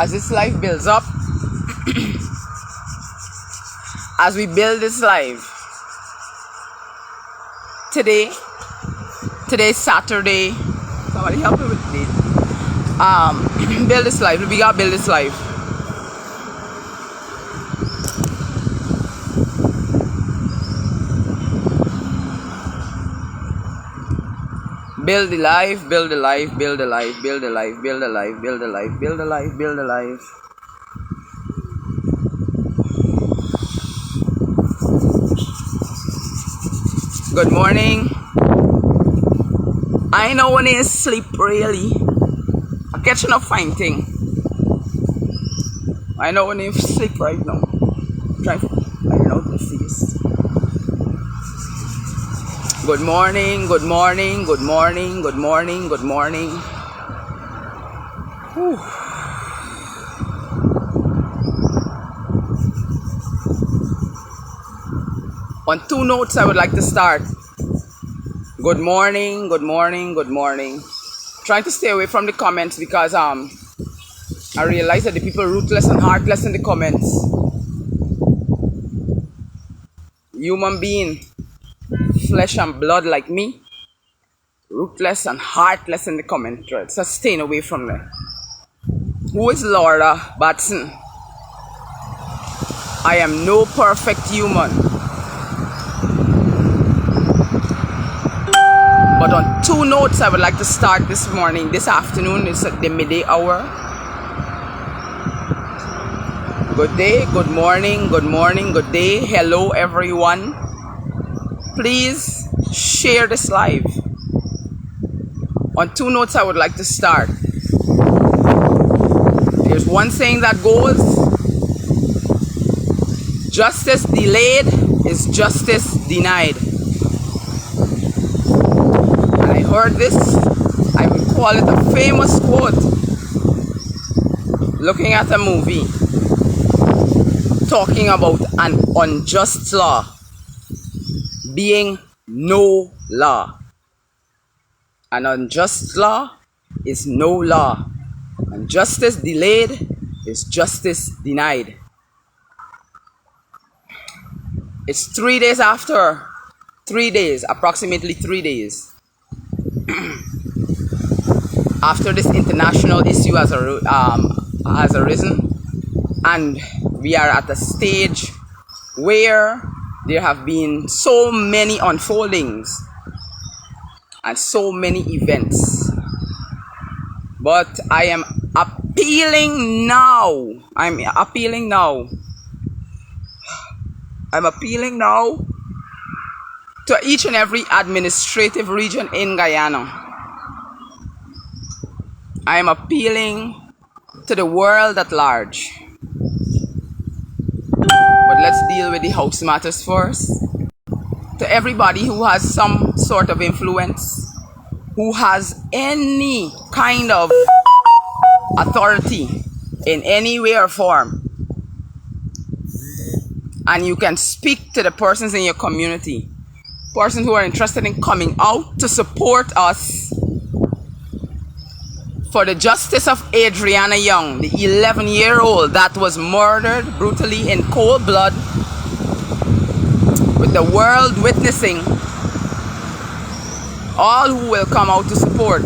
as this life builds up, as we build this life. Today's Saturday. Somebody help me with this. Build this life. We gotta build this life. Build the life, build the life, build the life, build the life, build the life, build the life, build the life, build the life. Good morning. I know when you sleep really. I'm catching a fine thing. I know when you sleep right now. Try to iron out the face. Good morning, good morning, good morning, good morning, good morning. Whew. On two notes I would like to start. Good morning, good morning, good morning. Trying to stay away from the comments because I realize that the people are ruthless and heartless in the comments. Human being, flesh and blood like me, ruthless and heartless in the comment thread. So staying away from there. Who is Laura Batson? I am no perfect human. But on two notes I would like to start this morning, this afternoon. It's at the midday hour. Good day, good morning, good morning, good day. Hello everyone. Please share this live. On two notes I would like to start. There's one saying that goes, justice delayed is justice denied. And I heard this, I would call it a famous quote, looking at a movie talking about an unjust law being no law. An unjust law is no law, and justice delayed is justice denied. It's 3 days after, 3 days, approximately 3 days after this international issue has arisen, and we are at a stage where there have been so many unfoldings and so many events. But I am appealing now. I'm appealing now to each and every administrative region in Guyana. I am appealing to the world at large. But let's deal with the house matters first. To everybody who has some sort of influence, who has any kind of authority in any way or form, and you can speak to the persons in your community, persons who are interested in coming out to support us for the justice of Adrianna Younge, the 11-year-old that was murdered brutally in cold blood, with the world witnessing. All who will come out to support,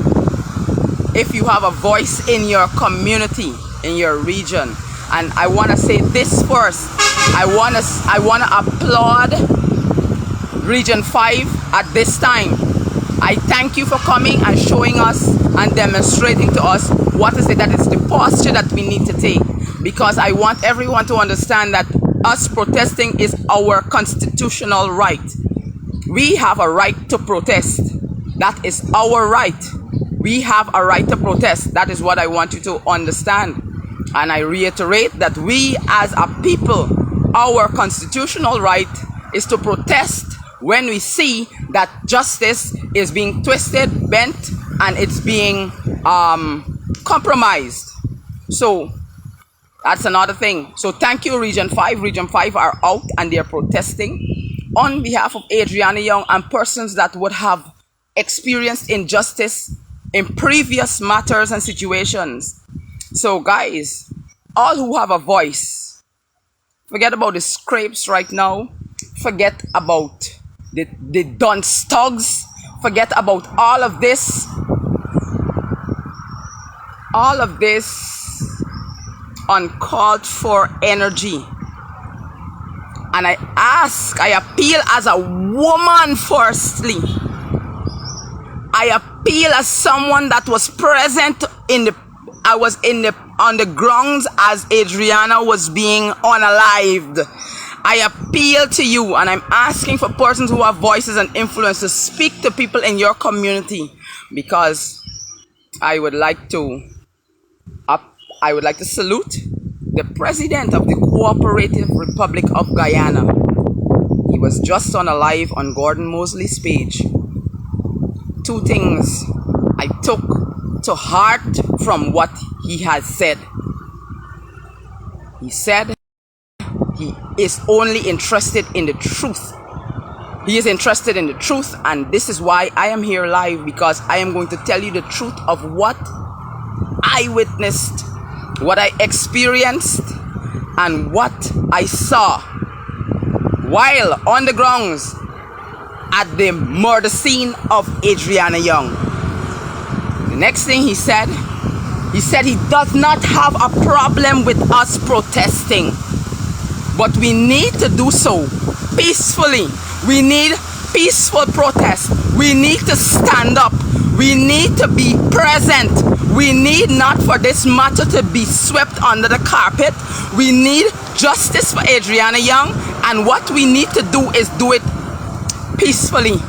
if you have a voice in your community, in your region. And I want to say this first. I want to applaud Region 5 at this time. I thank you for coming and showing us and demonstrating to us what is it that is the posture that we need to take. Because I want everyone to understand that us protesting is our constitutional right. We have a right to protest. That is our right. We have a right to protest. That is what I want you to understand. And I reiterate that we as a people, our constitutional right is to protest when we see that justice is being twisted, bent, and it's being compromised. So that's another thing. So thank you, Region 5. Region 5 are out and they're protesting on behalf of Adrianna Younge and persons that would have experienced injustice in previous matters and situations. So guys, all who have a voice, forget about the scrapes right now. Forget about the dunce thugs. Forget about all of this. All of this uncalled for energy. And I appeal as a woman firstly. I appeal as someone that was present on the grounds as Adrianna was being unalived. I appeal to you, and I'm asking for persons who have voices and influence to speak to people in your community, because I would like to salute the president of the Cooperative Republic of Guyana. He was just on a live on Gordon Mosley's page. Two things I took to heart from what he has said. He said he is only interested in the truth. He is interested in the truth, and this is why I am here live, because I am going to tell you the truth of what I witnessed, what I experienced, and what I saw while on the grounds at the murder scene of Adrianna Younge. The next thing he said he does not have a problem with us protesting, but we need to do so peacefully. We need peaceful protest. We need to stand up. We need to be present. We need not for this matter to be swept under the carpet. We need justice for Adrianna Younge, and what we need to do is do it peacefully.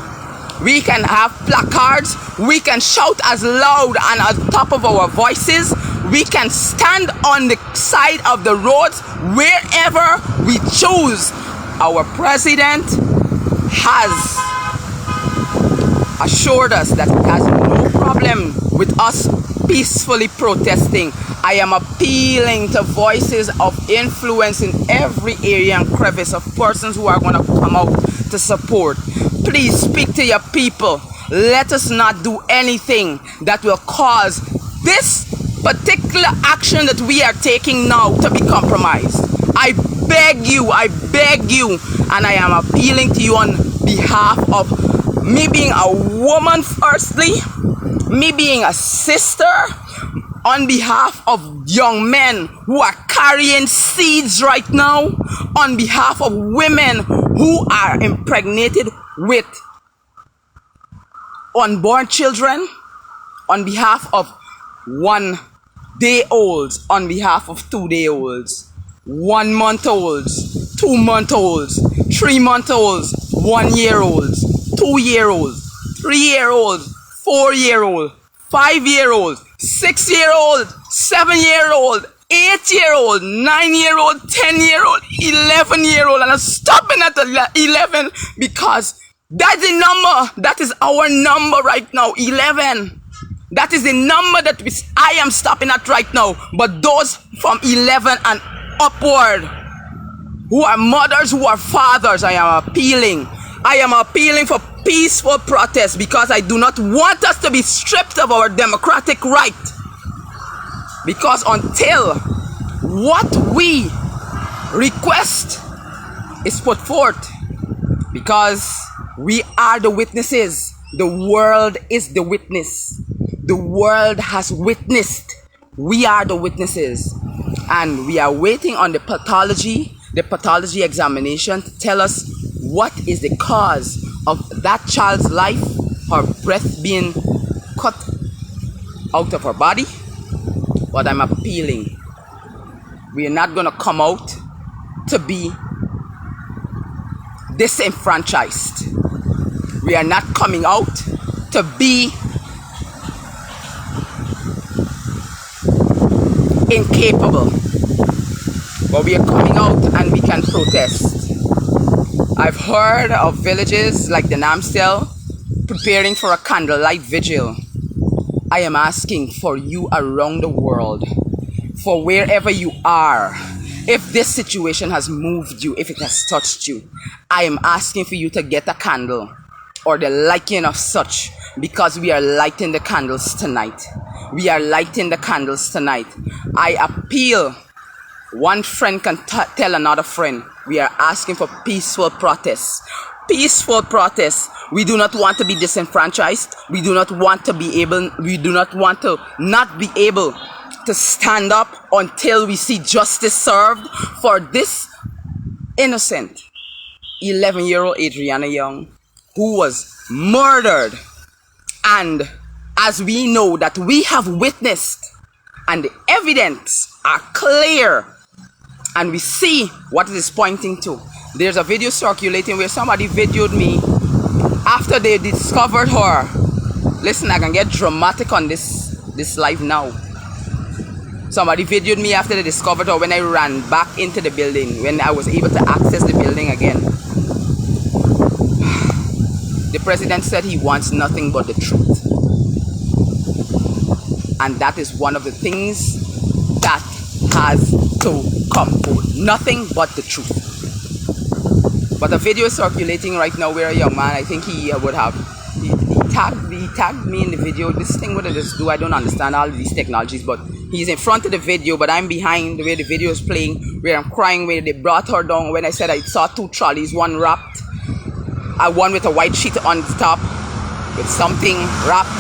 We can have placards. We can shout as loud and at the top of our voices. We can stand on the side of the roads wherever we choose. Our president has assured us that he has no problem with us peacefully protesting. I am appealing to voices of influence in every area and crevice of persons who are going to come out to support. Please speak to your people. Let us not do anything that will cause this particular action that we are taking now to be compromised. I beg you, and I am appealing to you on behalf of me being a woman firstly, me being a sister, on behalf of young men who are carrying seeds right now, on behalf of women who are impregnated with unborn children, on behalf of 1-day-olds, on behalf of 2-day-olds, 1-month-olds, 2-month-olds, 3-month-olds, 1-year-olds, 2-year-olds, 3-year-olds, 4-year-olds, 5-year-old, 6-year-old, 7-year-old, 8-year-old, 9-year-old, 10-year-old, 11-year-old, and I'm stopping at 11 because that's the number. That is our number right now, 11. That is the number that I am stopping at right now. But those from 11 and upward, who are mothers, who are fathers, I am appealing. I am appealing for peaceful protest, because I do not want us to be stripped of our democratic right. Because until what we request is put forth, because we are the witnesses, the world is the witness. The world has witnessed. We are the witnesses, and we are waiting on the pathology examination to tell us what is the cause of that child's life, her breath being cut out of her body. But I'm appealing. We are not going to come out to be disenfranchised. We are not coming out to be incapable. But we are coming out and we can protest. I've heard of villages like the Namstel preparing for a candlelight vigil. I am asking for you around the world, for wherever you are, if this situation has moved you, if it has touched you, I am asking for you to get a candle or the liking of such, because we are lighting the candles tonight. We are lighting the candles tonight. I appeal One friend can tell another friend, we are asking for peaceful protests. Peaceful protests. We do not want to be disenfranchised. We do not want to not be able to stand up until we see justice served for this innocent 11-year-old Adrianna Younge who was murdered. And as we know that we have witnessed and the evidence are clear and we see what it is pointing to. There's a video circulating where somebody videoed me after they discovered her. Listen, I can get dramatic on this live now. Somebody videoed me after they discovered her when I ran back into the building, when I was able to access the building again. The president said he wants nothing but the truth. And that is one of the things that has to come forth. Nothing but the truth. But a video is circulating right now where a young man, I think he tagged me in the video. This thing, what does this do? I don't understand all these technologies, but he's in front of the video, but I'm behind where the video is playing, where I'm crying, where they brought her down. When I said I saw two trolleys, one wrapped, one with a white sheet on the top with something wrapped,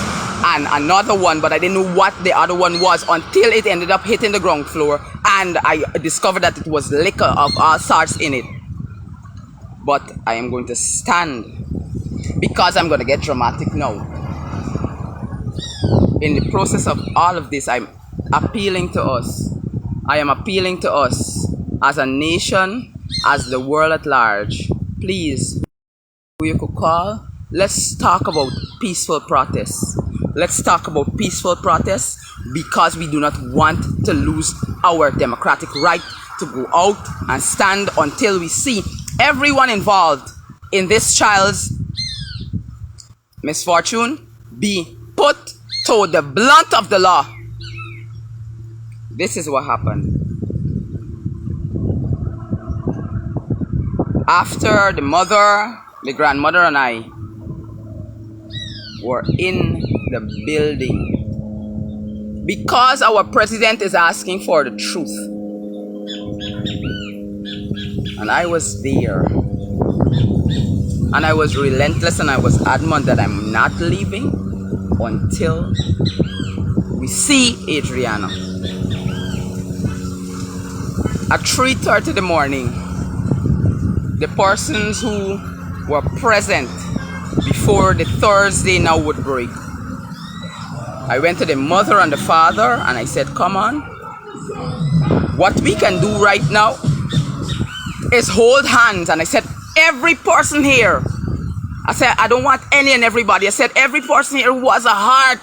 and another one, but I didn't know what the other one was until it ended up hitting the ground floor, and I discovered that it was liquor of all sorts in it. But I am going to stand, because I'm going to get dramatic now. In the process of all of this, I'm appealing to us. I am appealing to us as a nation, as the world at large. Please, who you could call, let's talk about peaceful protests. Let's talk about peaceful protests, because we do not want to lose our democratic right to go out and stand until we see everyone involved in this child's misfortune be put to the blunt of the law. This is what happened. After the mother, the grandmother and I were in the building, because our president is asking for the truth. And I was there. And I was relentless and I was adamant that I'm not leaving until we see Adrianna. At 3:30 in the morning, the persons who were present before the Thursday now would break, I went to the mother and the father and I said, come on, what we can do right now is hold hands. And I said, every person here, I said, I don't want any and everybody. I said, every person here who has a heart,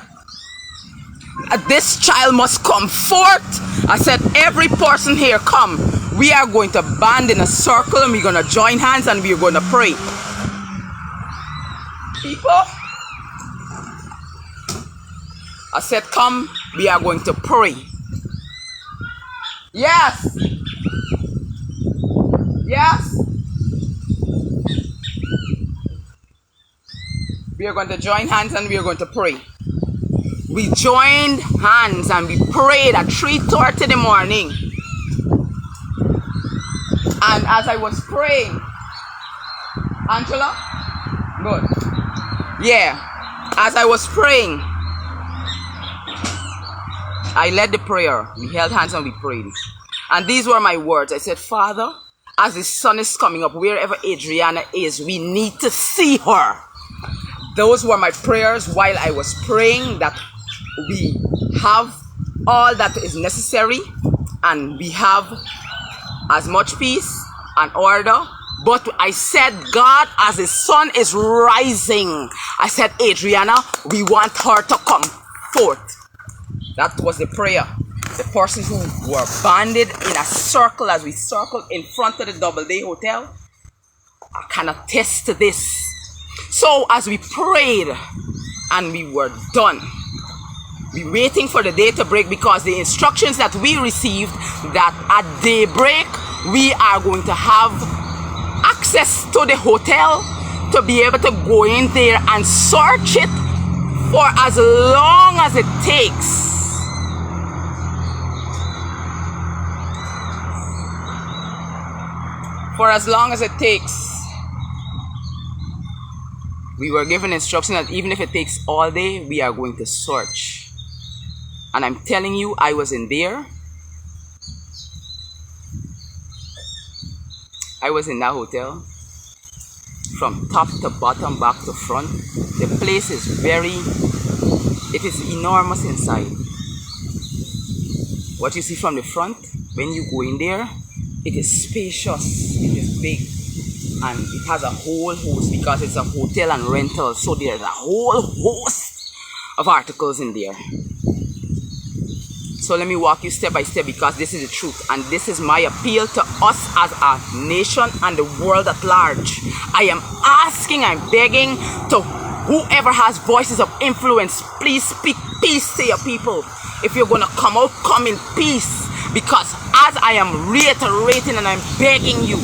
this child must come forth. I said, every person here, come. We are going to band in a circle and we're going to join hands and we're going to pray. People, I said, come, we are going to pray. Yes. Yes. We are going to join hands and we are going to pray. We joined hands and we prayed at 3:30 in the morning. And as I was praying, Angela? Good. Yeah. As I was praying, I led the prayer. We held hands and we prayed. And these were my words. I said, Father, as the sun is coming up, wherever Adrianna is, we need to see her. Those were my prayers while I was praying, that we have all that is necessary and we have as much peace and order. But I said, God, as the sun is rising, I said, Adrianna, we want her to come forth. That was the prayer. The persons who were banded in a circle as we circled in front of the Doubleday Hotel, I can attest to this. So as we prayed and we were done, we were waiting for the day to break, because the instructions that we received that at daybreak we are going to have access to the hotel to be able to go in there and search it for as long as it takes. for as long as it takes. We were given instruction that even if it takes all day, we are going to search. And I'm telling you, I was in there. I was in that hotel. From top to bottom, back to front. The place is it is enormous inside. What you see from the front, when you go in there, it is spacious, it is big, and it has a whole host, because it's a hotel and rental, so there's a whole host of articles in there. So let me walk you step by step, because this is the truth, and this is my appeal to us as a nation and the world at large. I am asking, I'm begging to whoever has voices of influence, please speak peace to your people. If you're going to come out, come in peace, because as I am reiterating and I'm begging you,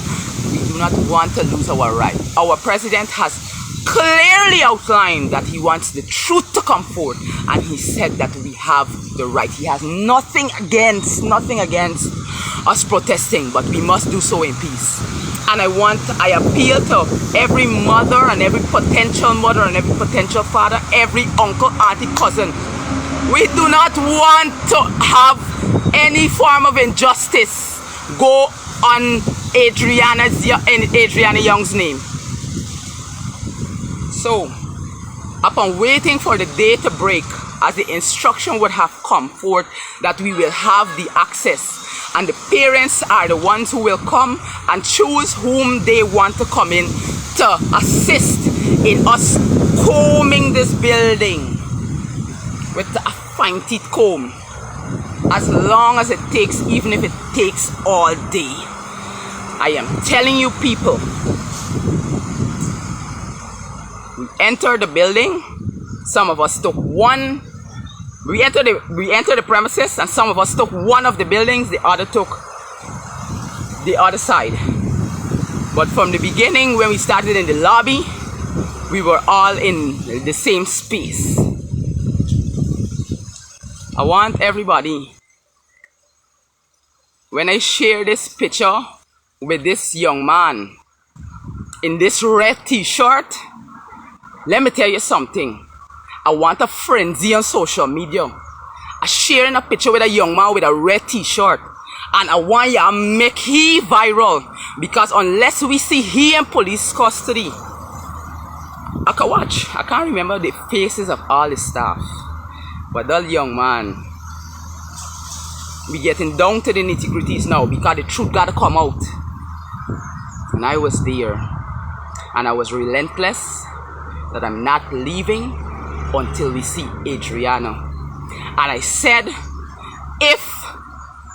we do not want to lose our right. Our president has clearly outlined that he wants the truth to come forth, and he said that we have the right. He has nothing against us protesting, but we must do so in peace. And I appeal to every mother and every potential mother and every potential father, every uncle, auntie, cousin. We do not want to have any form of injustice go on Adrianna Younge's name. So, upon waiting for the day to break, as the instruction would have come forth that we will have the access, and the parents are the ones who will come and choose whom they want to come in to assist in us combing this building with a fine-teeth comb, as long as it takes, even if it takes all day. I am telling you, people, we entered the building. Some of us took one. We entered the premises, and some of us took one of the buildings. The other took the other side. But from the beginning, when we started in the lobby, we were all in the same space. I want everybody, when I share this picture with this young man in this red t-shirt, let me tell you something. I want a frenzy on social media. I'm sharing a picture with a young man with a red t-shirt, and I want you to make he viral, because unless we see he in police custody, I can watch. I can't remember the faces of all the staff, but that young man, we getting down to the nitty-gritties now, because the truth gotta come out. And I was there, and I was relentless that I'm not leaving until we see Adrianna. And I said, if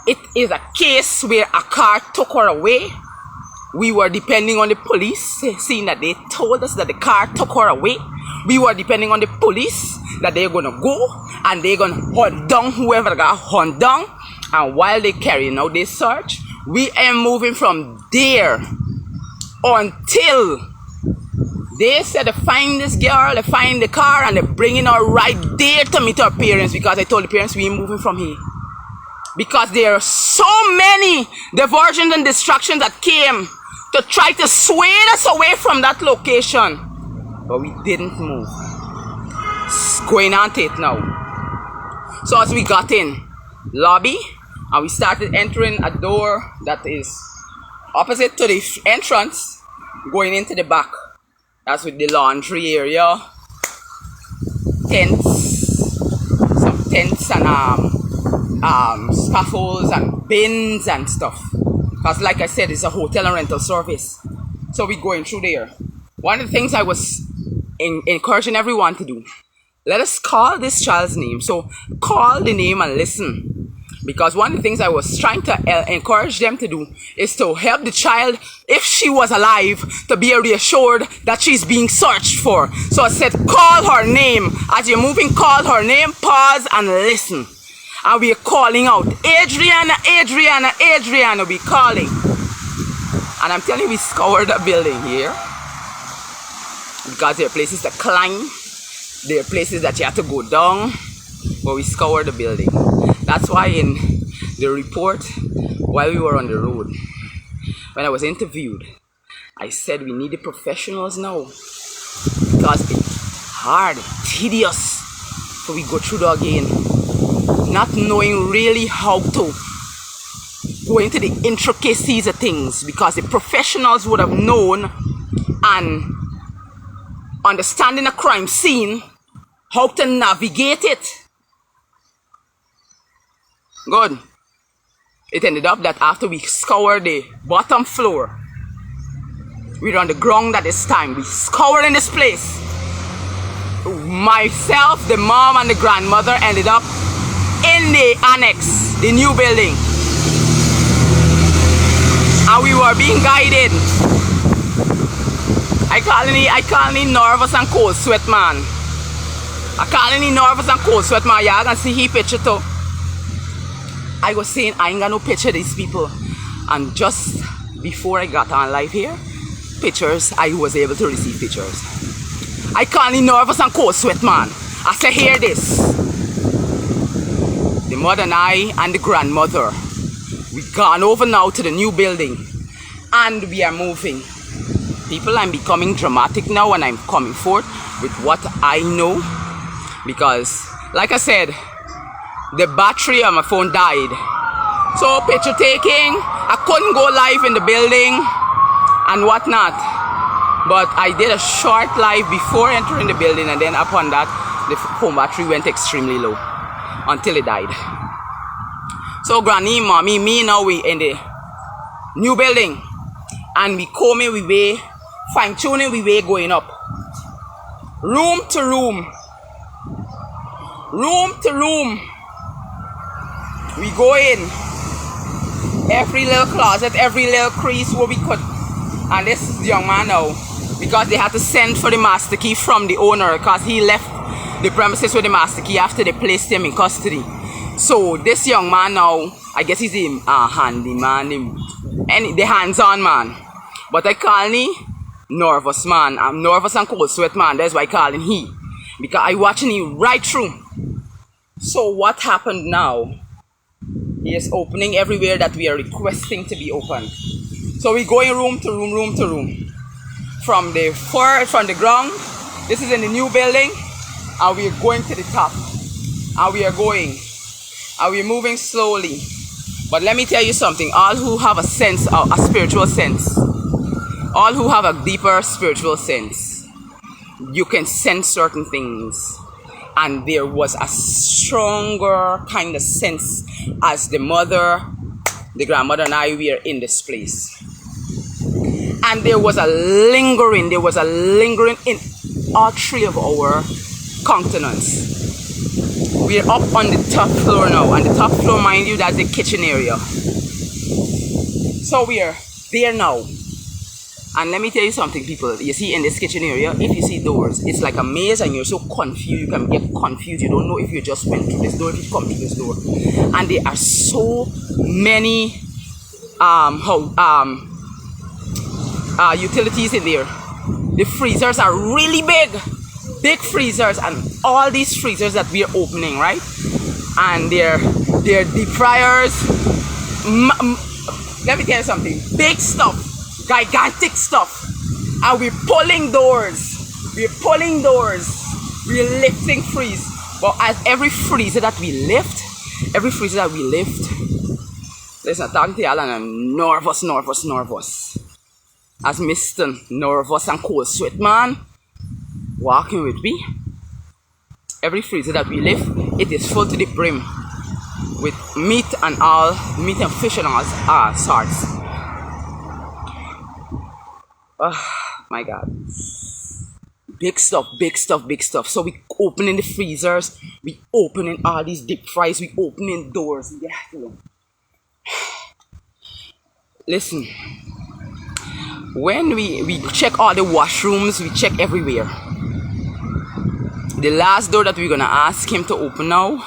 it is a case where a car took her away, we were depending on the police, seeing that they told us that the car took her away. We were depending on the police, that they're gonna go and they're gonna hunt down whoever got hunt down. And while they carrying out this search, we are moving from there until they said to find this girl, they find the car, and they're bringing her right there to meet her parents, because I told the parents we ain't moving from here. Because there are so many diversions and distractions that came to try to sway us away from that location. But we didn't move. It's going on to it now. So as we got in lobby, and we started entering a door that is opposite to the entrance, going into the back. That's with the laundry area, tents, some tents and scaffolds and bins and stuff. Because like I said, it's a hotel and rental service. So we're going through there. One of the things I was encouraging everyone to do, let us call this child's name. So call the name and listen. Because one of the things I was trying to encourage them to do is to help the child, if she was alive, to be reassured that she's being searched for. So I said, call her name. As you're moving, call her name, pause and listen. And we're calling out, Adrianna, Adrianna, Adrianna, we're calling. And I'm telling you, we scoured the building here. Because there are places to climb. There are places that you have to go down. But we scoured the building. That's why in the report, while we were on the road, when I was interviewed, I said we need the professionals now because it's hard, tedious, so we go through the again, not knowing really how to go into the intricacies of things, because the professionals would have known and understanding a crime scene, how to navigate it. Good. It ended up that after we scoured the bottom floor, we were on the ground at this time. We scoured in this place. Myself, the mom, and the grandmother ended up in the annex, the new building. And we were being guided. I call me nervous and cold sweat, man. I call me nervous and cold sweat, man. Y'all can see he picture too. I was saying I ain't got no picture of these people. And just before I got on live here, pictures, I was able to receive pictures. I call me nervous and cold sweat, man. I say, hear this. The mother and I and the grandmother, we gone over now to the new building. And we are moving. People, I'm becoming dramatic now and I'm coming forth with what I know. Because, like I said, the battery on my phone died. So picture taking, I couldn't go live in the building and whatnot. But I did a short live before entering the building, and then upon that, the phone battery went extremely low until it died. So granny, mommy, me now we in the new building, and we combing we way, fine tuning we way going up. Room to room. Room to room. We go in. Every little closet, every little crease where we could. And this is the young man now, because they had to send for the master key from the owner, because he left the premises with the master key after they placed him in custody. So this young man now, I guess he's the handyman, the hands-on man. But I call him nervous man. I'm nervous and cold sweat man. That's why I call him he, because I watching him right through. So what happened now? He is opening everywhere that we are requesting to be opened. So we're going room to room, room to room. From the ground, this is in the new building, and we're going to the top. And we are going. And we're moving slowly. But let me tell you something. All who have a sense, a spiritual sense, all who have a deeper spiritual sense, you can sense certain things. And there was a stronger kind of sense as the mother, the grandmother, and I were in this place. And there was a lingering in all three of our countenance. We're up on the top floor now, and the top floor, mind you, that's the kitchen area. So we're there now. And let me tell you something, people. You see, in this kitchen area, if you see doors, it's like a maze, and you're so confused. You can get confused. You don't know if you just went through this door, if you come through this door. And there are so many utilities in there. The freezers are really big freezers, and all these freezers that we are opening, right? And they're deep fryers. Let me tell you something. Big stuff. Gigantic stuff. And we're pulling doors. We're lifting freeze. But as every freezer that we lift, listen, talking to y'all, and I'm nervous. As Mr. Nervous and Cold Sweat Man walking with me, every freezer that we lift, it is full to the brim with meat and fish and all sorts. Oh my God. Big stuff. So we opening the freezers, we opening all these deep fries, we opening doors. Yeah. Listen, when we check all the washrooms, we check everywhere. The last door that we're gonna ask him to open now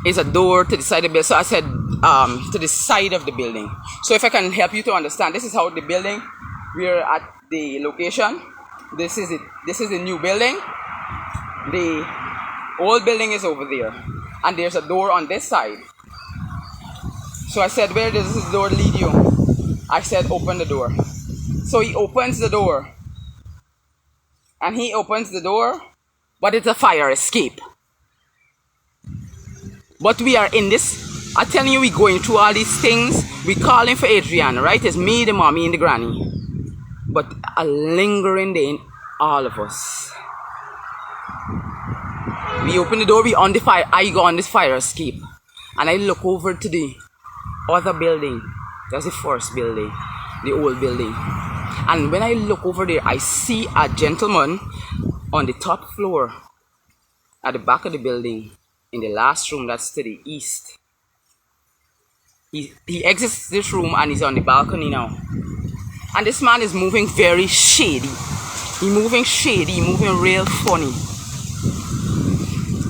is a door to the side of the building. So I said to the side of the building. So if I can help you to understand, this is how the building, we're at the location. This is it. This is the new building. The old building is over there, and there's a door on this side. So I said, where does this door lead you? I said, open the door. So he opens the door. And he opens the door, but it's a fire escape. But we are in this, I'm telling you, we going through all these things. We calling for Adrianna, right? It's me, the mommy, and the granny. But a lingering day in all of us. We open the door, we on the fire, I go on this fire escape. And I look over to the other building. That's the first building, the old building. And when I look over there, I see a gentleman on the top floor at the back of the building in the last room that's to the east. He exits this room and he's on the balcony now. And this man is moving very shady. He moving real funny.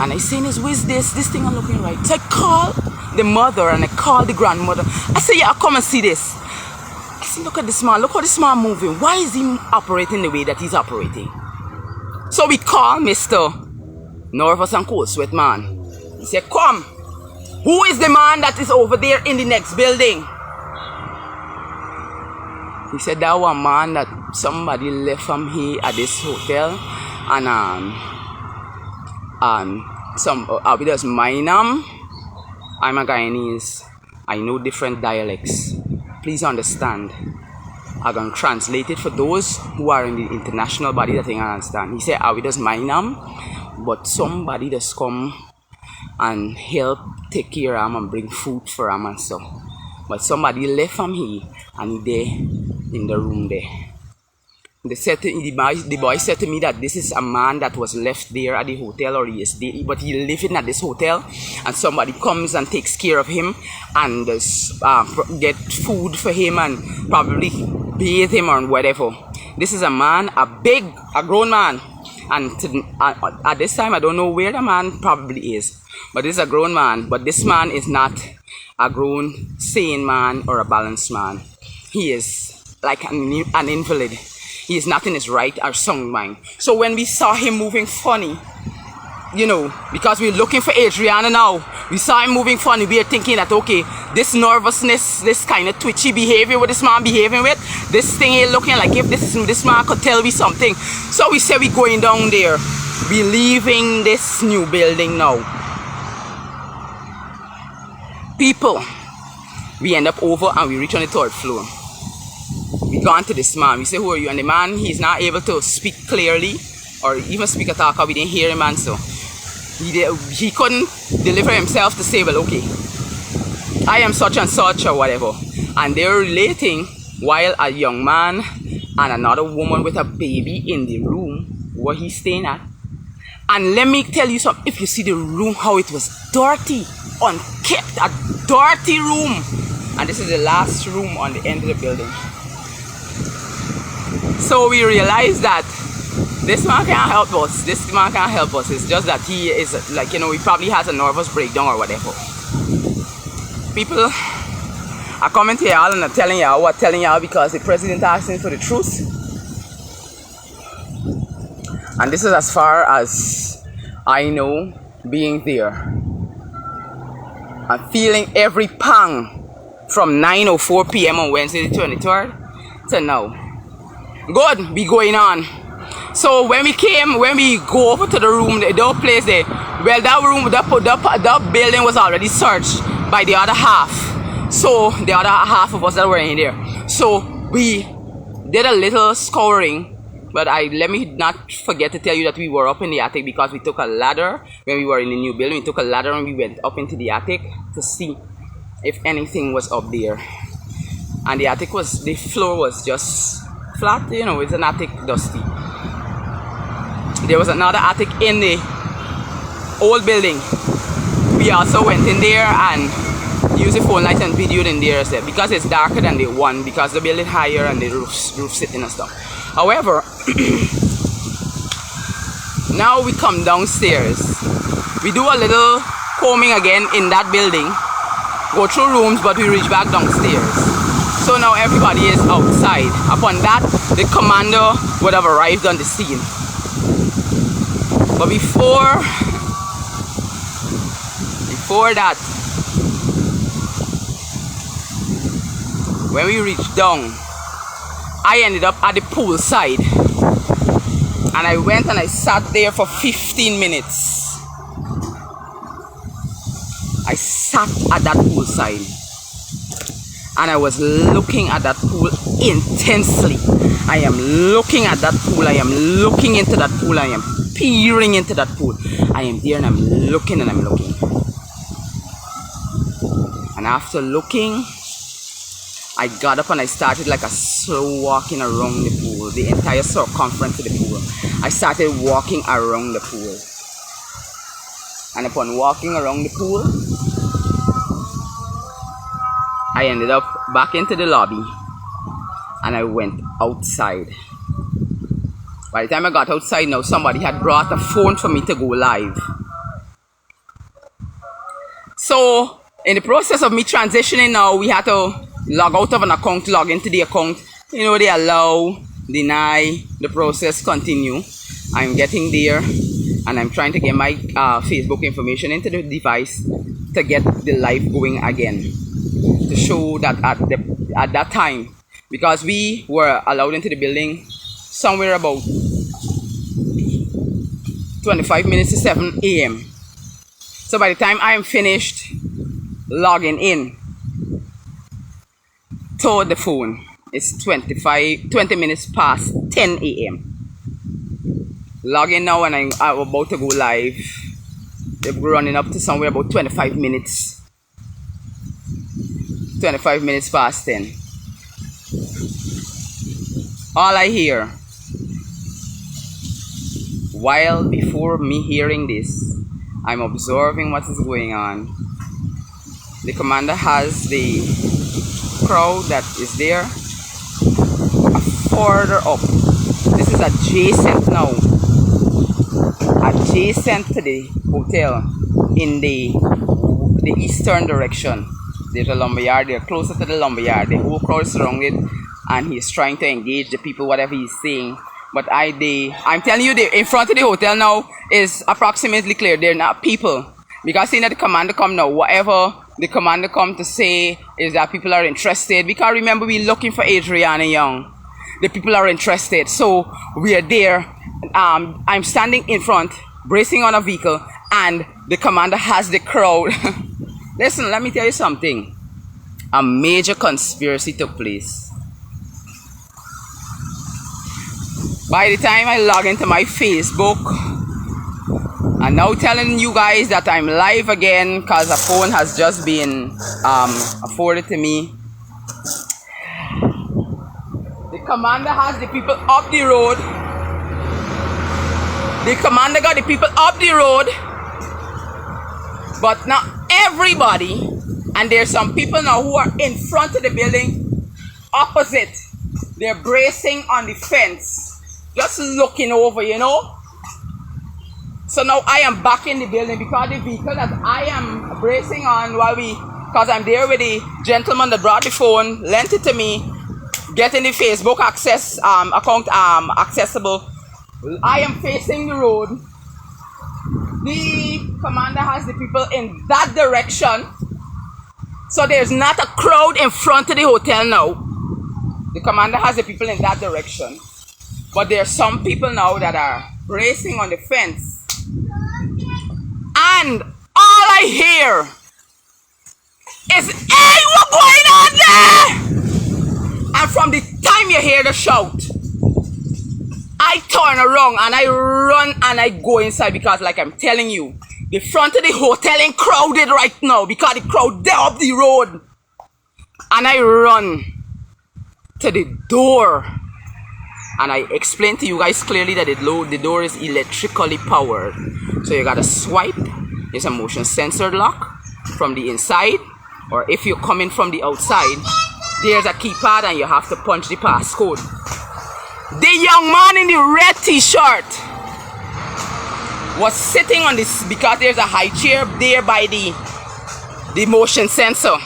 And I saying, where's this thing I'm looking right. So I call the mother and I call the grandmother. I say, yeah, come and see this. I say, look at this man, look how this man moving. Why is he operating the way that he's operating? So we call Mr. Nervous and Cold Sweat man. He said, come. Who is the man that is over there in the next building? He said that was a man that somebody left from here at this hotel. And we just mine them. I'm a Guyanese. I know different dialects. Please understand. I'm going to translate it for those who are in the international body that they understand. He said, we just mine them, but somebody just come and help take care of them and bring food for them and stuff. But somebody left from here and he there in the room there. The boy said to me that this is a man that was left there at the hotel, or he is there, but he living at this hotel, and somebody comes and takes care of him and get food for him and probably bathe him or whatever. This is a man, a grown man, and at this time I don't know where the man probably is, but this is a grown man. But this man is not a grown, sane man or a balanced man. He is like an invalid. He is not in his right or sound mind. So when we saw him moving funny, you know, because we're looking for Adrianna now, we saw him moving funny, we are thinking that, okay, this nervousness, this kind of twitchy behavior with this man behaving with, this thing here looking like if this man could tell me something. So we said we're going down there. We're leaving this new building now. People, we end up over and we reach on the 3rd floor. We gone to this man. We say, who are you? And the man, he's not able to speak clearly or even speak at all because we didn't hear him answer. He couldn't deliver himself to say, well, okay, I am such and such or whatever. And they're relating while a young man and another woman with a baby in the room where he's staying at. And let me tell you something. If you see the room, how it was dirty, unkept, a dirty room. And this is the last room on the end of the building. So we realized that this man can't help us. This man can't help us. It's just that he is like, you know, he probably has a nervous breakdown or whatever. People are coming to y'all and are telling y'all because the president asking for the truth. And this is as far as I know being there. I'm feeling every pang from 9:04 p.m. on Wednesday the 23rd to now. Good, we going on. So when we go over to the room, the place there, well, that room, that building was already searched by the other half. So the other half of us that were in there. So we did a little scouring, but let me not forget to tell you that we were up in the attic because we took a ladder when we were in the new building. We took a ladder and we went up into the attic to see if anything was up there. And the floor was just flat, you know, it's an attic, dusty. There was another attic in the old building. We also went in there and used the phone light and videoed in there because it's darker than the one, because the building higher and the roof sitting and stuff. However, now we come downstairs. We do a little combing again in that building, go through rooms, but we reach back downstairs. So now everybody is outside. Upon that, the commander would have arrived on the scene. But before that, When we reached down, I ended up at the pool side. And I went and I sat there for 15 minutes. I sat at that pool side. And I was looking at that pool intensely. I am looking at that pool. I am looking into that pool. I am peering into that pool. I am there and I'm looking and I'm looking. And after looking, I got up and I started like a slow walking around the pool. The entire circumference of the pool. I started walking around the pool. And upon walking around the pool, I ended up back into the lobby and I went outside. By the time I got outside now, somebody had brought a phone for me to go live. So, in the process of me transitioning now, we had to log out of an account, log into the account. You know, they allow, deny, the process continue. I'm getting there and I'm trying to get my Facebook information into the device to get the live going again. To show that at that time, because we were allowed into the building somewhere about 25 minutes to 7 a.m. So by the time I am finished logging in to the phone, it's 20 minutes past 10 a.m. Logging now and I'm about to go live. They're running up to somewhere about 25 minutes. 25 minutes past 10. All I hear, while before me hearing this, I'm observing what is going on. The commander has the crowd that is there further up. This is adjacent now. Adjacent to the hotel in the eastern direction. There's a lumberyard there, closer to the lumberyard. The whole crowd is surrounded and he's trying to engage the people, whatever he's saying. But I'm telling you, in front of the hotel now is approximately clear. They're not people. Because seeing that the commander come now, whatever the commander come to say is that people are interested. Because remember, we're looking for Adrianna Younge. The people are interested. So we are there. I'm standing in front, bracing on a vehicle, and the commander has the crowd. Listen, let me tell you something. A major conspiracy took place. By the time I log into my Facebook, I'm now telling you guys that I'm live again because a phone has just been afforded to me. The commander has the people up the road. The commander got the people up the road. But not everybody, and there's some people now who are in front of the building, opposite. They're bracing on the fence, just looking over, you know. So now I am back in the building because the vehicle that I am bracing on because I'm there with the gentleman that brought the phone, lent it to me, getting the Facebook access account accessible. I am facing the road. The commander has the people in that direction. So there's not a crowd in front of the hotel now. The commander has the people in that direction. But there are some people now that are racing on the fence. And all I hear is, "Hey, what's going on there?" And from the time you hear the shout, I turn around and I run and I go inside because, like I'm telling you, the front of the hotel ain't crowded right now because the crowd there up the road. And I run to the door and I explain to you guys clearly that the door is electrically powered. So you gotta swipe. It's a motion sensor lock from the inside, or if you're coming from the outside, there's a keypad and you have to punch the passcode. The young man in the red t-shirt was sitting on this because there's a high chair there by the motion sensor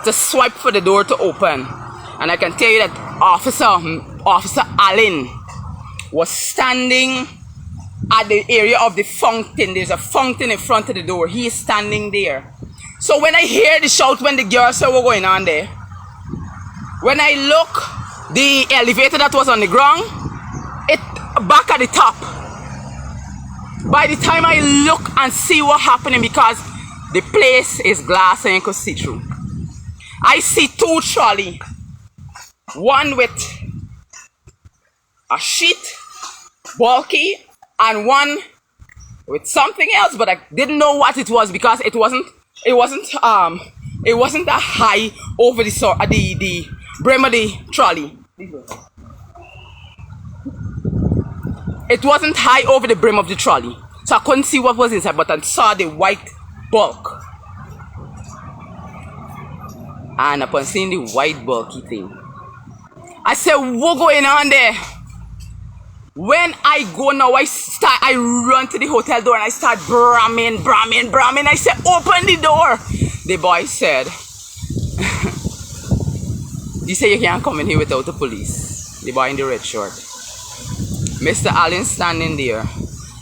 to swipe for the door to open. And I can tell you that Officer Allen was standing at the area of the fountain. There's a fountain in front of the door. He is standing there. So when I hear the shout when the girls were going on there, When I look, the elevator that was on the ground, it back at the top. By the time I look and see what happening, because the place is glass and you could see through, I see two trolley, one with a sheet, bulky, and one with something else, but I didn't know what it was because it wasn't that high over the brim of the trolley. It wasn't high over the brim of the trolley, so I couldn't see what was inside, but I saw the white bulk. And upon seeing the white bulky thing, I said, what going on there? When I go now, I run to the hotel door and I start bramming. I said, open the door. The boy said, you say you can't come in here without the police. The boy in the red shirt. Mr. Allen standing there.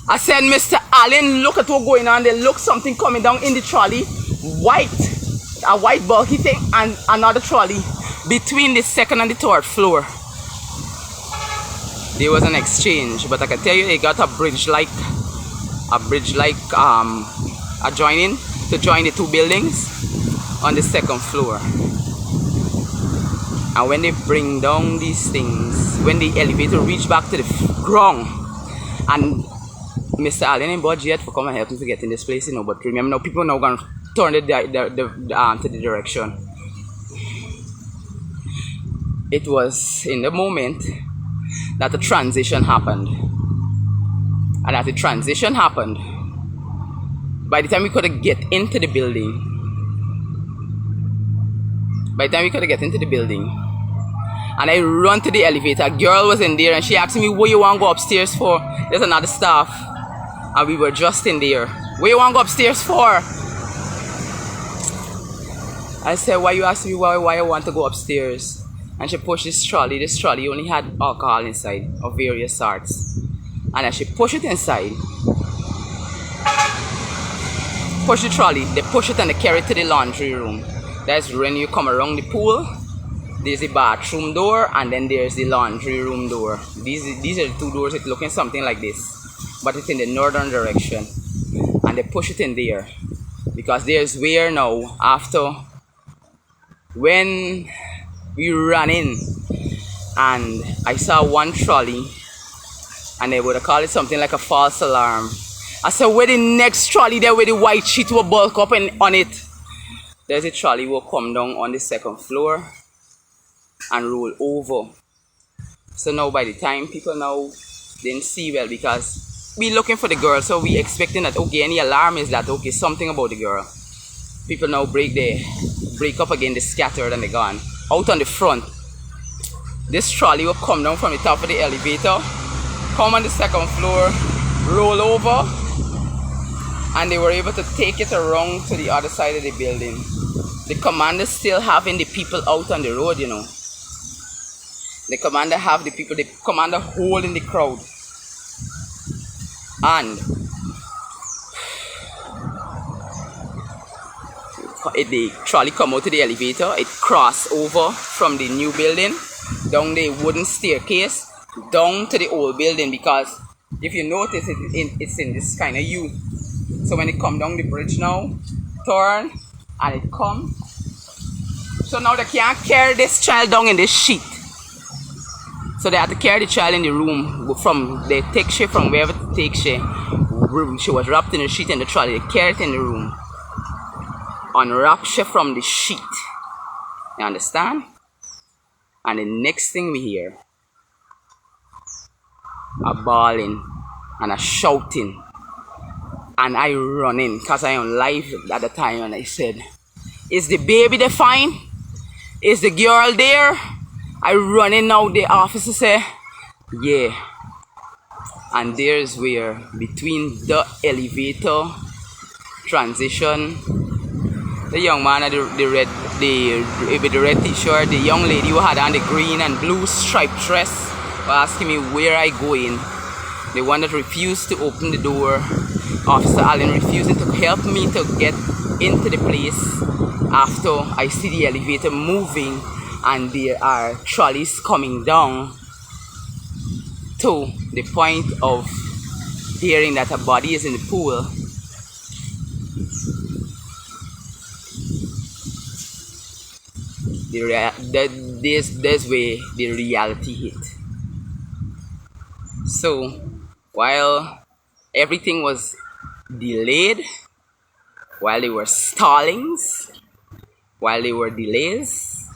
I said, Mr. Allen, look at what's going on there. Look, something coming down in the trolley. A white bulky thing, and another trolley between the second and the third floor. There was an exchange, but I can tell you they got a bridge like adjoining to join the two buildings on the second floor. And when they bring down these things, when the elevator reach back to the ground, and Mr. Allen ain't budge yet for come and help me to get in this place, you know. But remember now, people now gonna turn to the direction. It was in the moment that the transition happened. And as the transition happened, by the time we could get into the building, and I run to the elevator, a girl was in there and she asked me, what you want to go upstairs for? There's another staff. And we were just in there. What you want to go upstairs for? I said, why you ask me why I want to go upstairs? And she pushed this trolley. This trolley only had alcohol inside of various sorts. And as she pushed it inside, push the trolley, they push it and they carry it to the laundry room. That's when you come around the pool, there's the bathroom door and then there's the laundry room door. These are the two doors. It's looking something like this, but it's in the northern direction. And they push it in there because there's where now, after when we ran in and I saw one trolley and they would have called it something like a false alarm. I said, where the next trolley there where the white sheet will bulk up on it? There's a trolley will come down on the second floor and roll over. So now by the time people now didn't see well, because we looking for the girl, so we expecting that okay, any alarm is that okay, something about the girl. People now break up again, they scattered and they gone. Out on the front, this trolley will come down from the top of the elevator, come on the second floor, roll over, and they were able to take it around to the other side of the building. The commander still having the people out on the road, you know. The commander have the people, the commander holding the crowd. And the trolley come out to the elevator, it cross over from the new building down the wooden staircase down to the old building, because if you notice it's in this kind of U. So when it come down the bridge now, turn and it come. So now they can't carry this child down in this sheet. So they had to carry the child in the room from, they take she from wherever to take she. She was wrapped in the sheet in the trolley, they carried it in the room. Unwrap she from the sheet. You understand? And the next thing we hear, a bawling and a shouting. And I run in because I am live at the time and I said, is the baby there fine? Is the girl there? I run in now, the officer say, yeah. And there's where between the elevator transition, the young man with the red t-shirt, the young lady who had on the green and blue striped dress were asking me where I go in. The one that refused to open the door, Officer Allen refusing to help me to get into the place after I see the elevator moving and there are trolleys coming down to the point of hearing that a body is in the pool. This way the reality hit. So while everything was delayed, while there were stallings, while there were delays,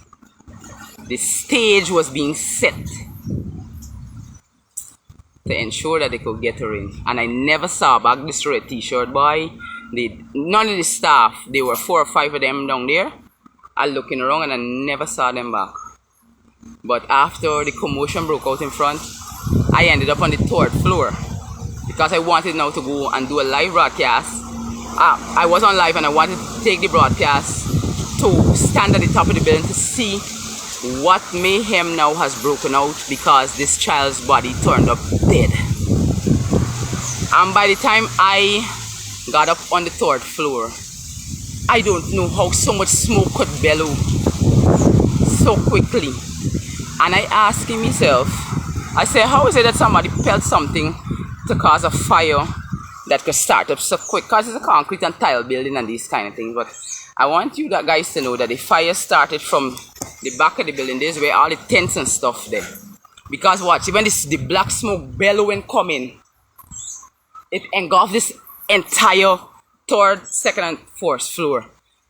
the stage was being set to ensure that they could get her in. And I never saw back this red t-shirt boy. None of the staff, there were 4 or 5 of them down there, are looking around, and I never saw them back. But after the commotion broke out in front, I ended up on the 3rd floor because I wanted now to go and do a live broadcast. I was on live and I wanted to take the broadcast to stand at the top of the building to see what mayhem now has broken out because this child's body turned up dead. And by the time I got up on the 3rd floor, I don't know how so much smoke could bellow so quickly. And I asking myself, I said, how is it that somebody felt something to cause a fire that could start up so quick? Because it's a concrete and tile building and these kind of things. But I want you guys to know that the fire started from the back of the building. This is where all the tents and stuff there. Because watch, even the black smoke bellowing coming, it engulfed this entire 3rd, 2nd, and 4th floor.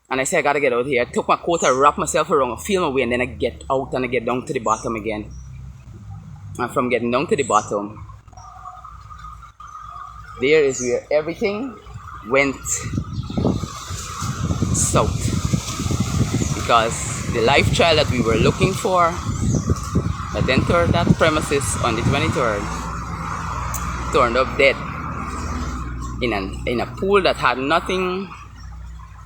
And I said, I gotta get out here. I took my coat, I wrapped myself around, I feel my way, and then I get out and I get down to the bottom again. And from getting down to the bottom, there is where everything went south. Because the live child that we were looking for that entered that premises on the 23rd turned up dead in a pool that had nothing.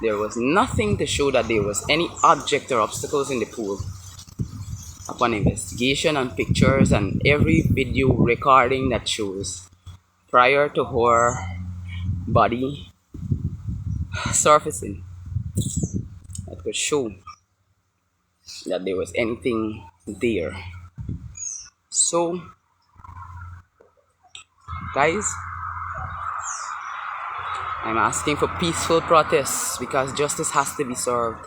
There was nothing to show that there was any object or obstacles in the pool. Upon investigation and pictures and every video recording that shows prior to her body surfacing, that could show that there was anything there. So, guys, I'm asking for peaceful protests because justice has to be served.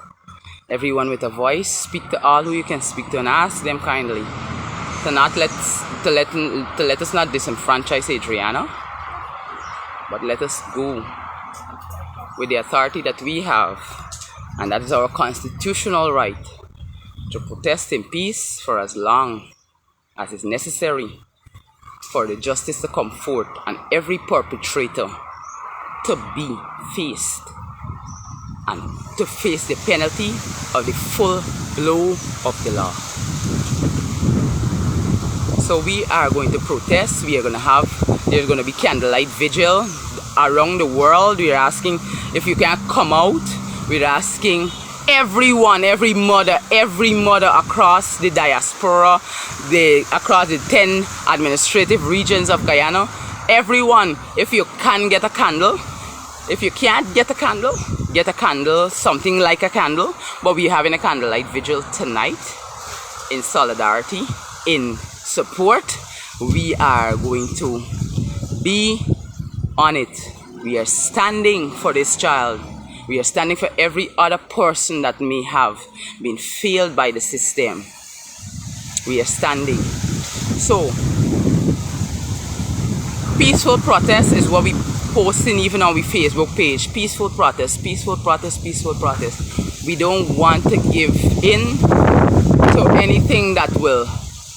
Everyone with a voice, speak to all who you can speak to and ask them kindly to let us not disenfranchise Adrianna, but let us go with the authority that we have, and that is our constitutional right to protest in peace for as long as is necessary for the justice to come forth and every perpetrator to be faced and to face the penalty of the full blow of the law. So we are going to protest. There's going to be candlelight vigil around the world. We're asking if you can't come out. We're asking everyone, every mother across the diaspora, across the 10 administrative regions of Guyana, everyone, if you can get a candle. If you can't get a candle, something like a candle. But we're having a candlelight vigil tonight in solidarity, in support. We are going to be on it. We are standing for this child. We are standing for every other person that may have been failed by the system. We are standing. So, peaceful protest is what we posting even on our Facebook page. Peaceful protest, peaceful protest, peaceful protest. We don't want to give in to anything that will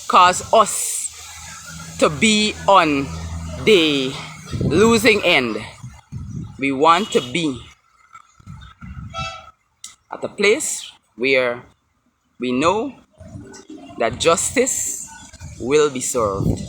cause us to be on the losing end. We want to be at a place where we know that justice will be served.